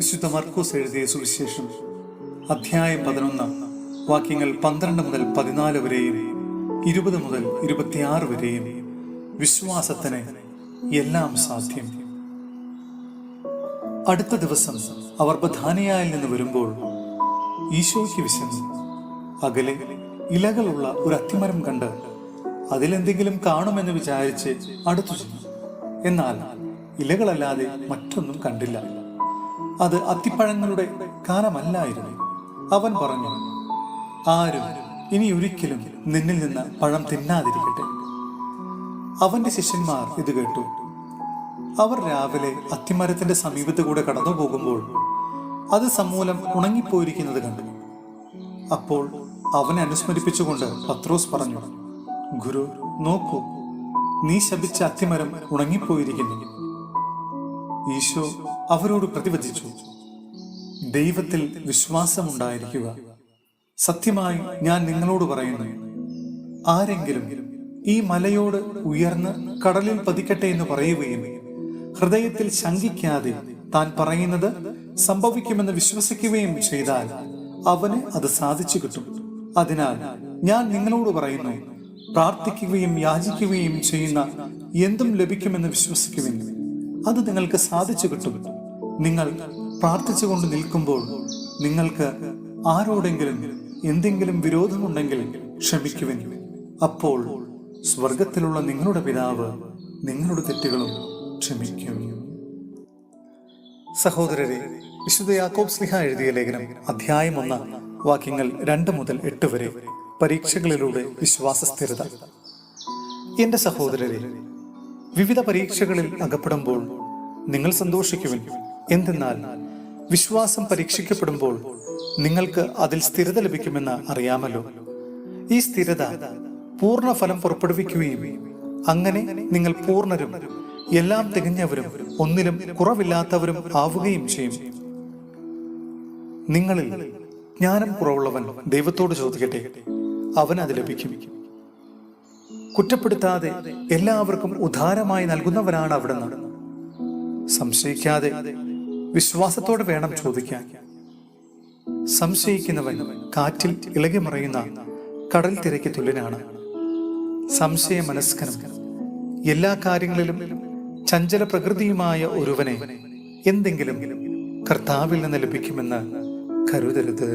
വിശുദ്ധ മർക്കോസ് എഴുതിയ സുവിശേഷം അധ്യായം 11 വാക്യങ്ങൾ 12 മുതൽ 14 വരെയും 20 മുതൽ 26 വരെയും. വിശ്വാസത്തിന് എല്ലാം സാധ്യം. അടുത്ത ദിവസം അവർ ബഥാനിയായിൽ നിന്ന് വരുമ്പോൾ ഈശോയ്ക്ക് വിശന്നു. അകലെ ഇലകളുള്ള ഒരു അത്തിമരം കണ്ട് അതിലെന്തെങ്കിലും കാണുമെന്ന് വിചാരിച്ച് അടുത്തു ചെന്നു. എന്നാൽ ഇലകളല്ലാതെ മറ്റൊന്നും കണ്ടില്ല. അത് അത്തിപ്പഴങ്ങളുടെ കാലമല്ലായിരുന്നു. അവൻ പറഞ്ഞു, ആരും ഇനി ഒരിക്കലും നിന്നിൽ നിന്ന് പഴം തിന്നാതിരിക്കട്ടെ. അവന്റെ ശിഷ്യന്മാർ ഇത് കേട്ടു. അവർ രാവിലെ അത്തിമരത്തിന്റെ സമീപത്ത് കൂടെ കടന്നു പോകുമ്പോൾ അത് സമൂലം ഉണങ്ങിപ്പോയിരിക്കുന്നത് കണ്ടു. അപ്പോൾ അവനെ അനുസ്മരിപ്പിച്ചുകൊണ്ട് പത്രോസ് പറഞ്ഞു, ഗുരു, നോക്കൂ, നീ ശപിച്ച അത്തിമരം ഉണങ്ങിപ്പോയിരിക്കുന്നു. ഈശോ അവരോട് പ്രതിവചിച്ചു, ദൈവത്തിൽ വിശ്വാസമുണ്ടായിരിക്കുക. സത്യമായി ഞാൻ നിങ്ങളോട് പറയുന്നു, ആരെങ്കിലും ഈ മലയോട് ഉയർന്ന് കടലിൽ പതിക്കട്ടെ എന്ന് പറയുകയും ഹൃദയത്തിൽ ശങ്കിക്കാതെ താൻ പറയുന്നത് സംഭവിക്കുമെന്ന് വിശ്വസിക്കുകയും ചെയ്താൽ അവന് അത് സാധിച്ചു കിട്ടും. അതിനാൽ ഞാൻ നിങ്ങളോട് പറയുന്നു, പ്രാർത്ഥിക്കുകയും യാചിക്കുകയും ചെയ്യുന്ന എന്തും ലഭിക്കുമെന്ന് വിശ്വസിക്കുവിൻ, അത് നിങ്ങൾക്ക് സാധിച്ചു കിട്ടും. നിങ്ങൾ പ്രാർത്ഥിച്ചുകൊണ്ട് നിൽക്കുമ്പോൾ നിങ്ങൾക്ക് ആരോടെങ്കിലും എന്തെങ്കിലും വിരോധമുണ്ടെങ്കിൽ ക്ഷമിക്കുവിൻ. അപ്പോൾ സ്വർഗത്തിലുള്ള നിങ്ങളുടെ പിതാവ് നിങ്ങളുടെ തെറ്റുകളും ക്ഷമിക്കും. സഹോദരരെ, വിശുദ്ധ യാക്കോബ് ശ്ലീഹ എഴുതിയ ലേഖനം അധ്യായം 1 വാക്യങ്ങൾ 2 മുതൽ 8 വരെ. പരീക്ഷകളിലൂടെ വിശ്വാസ സ്ഥിരത. എന്റെ സഹോദരരെ, വിവിധ പരീക്ഷകളിൽ അകപ്പെടുമ്പോൾ നിങ്ങൾ സന്തോഷിക്കുവിൻ. എന്തെന്നാൽ വിശ്വാസം പരീക്ഷിക്കപ്പെടുമ്പോൾ നിങ്ങൾക്ക് അതിൽ സ്ഥിരത ലഭിക്കുമെന്ന് അറിയാമല്ലോ. ഈ സ്ഥിരത പൂർണ്ണ ഫലം പുറപ്പെടുവിക്കുകയും അങ്ങനെ നിങ്ങൾ പൂർണ്ണരും എല്ലാം തികഞ്ഞവരും ഒന്നിലും കുറവില്ലാത്തവരും ആവുകയും ചെയ്യും. നിങ്ങളിൽ ജ്ഞാനം കുറവുള്ളവൻ ദൈവത്തോട് ചോദിക്കട്ടെ, അവൻ അത് ലഭിക്കും. കുറ്റപ്പെടുത്താതെ എല്ലാവർക്കും ഉദാരമായി നൽകുന്നവനാണ് അവിടുന്ന്. സംശയിക്കാതെ വിശ്വാസത്തോടെ വേണം ചോദിക്കാൻ. സംശയിക്കുന്നവൻ കാറ്റിൽ ഇളകി മറയുന്ന കടൽ തിരയ്ക്ക് തുല്യനാണ്. സംശയ മനസ്കനും എല്ലാ കാര്യങ്ങളിലും ചഞ്ചല പ്രകൃതിയുമായ ഒരുവനെ എന്തെങ്കിലും കർത്താവിൽ നിന്ന് ലഭിക്കുമെന്ന് കരുതരുത്.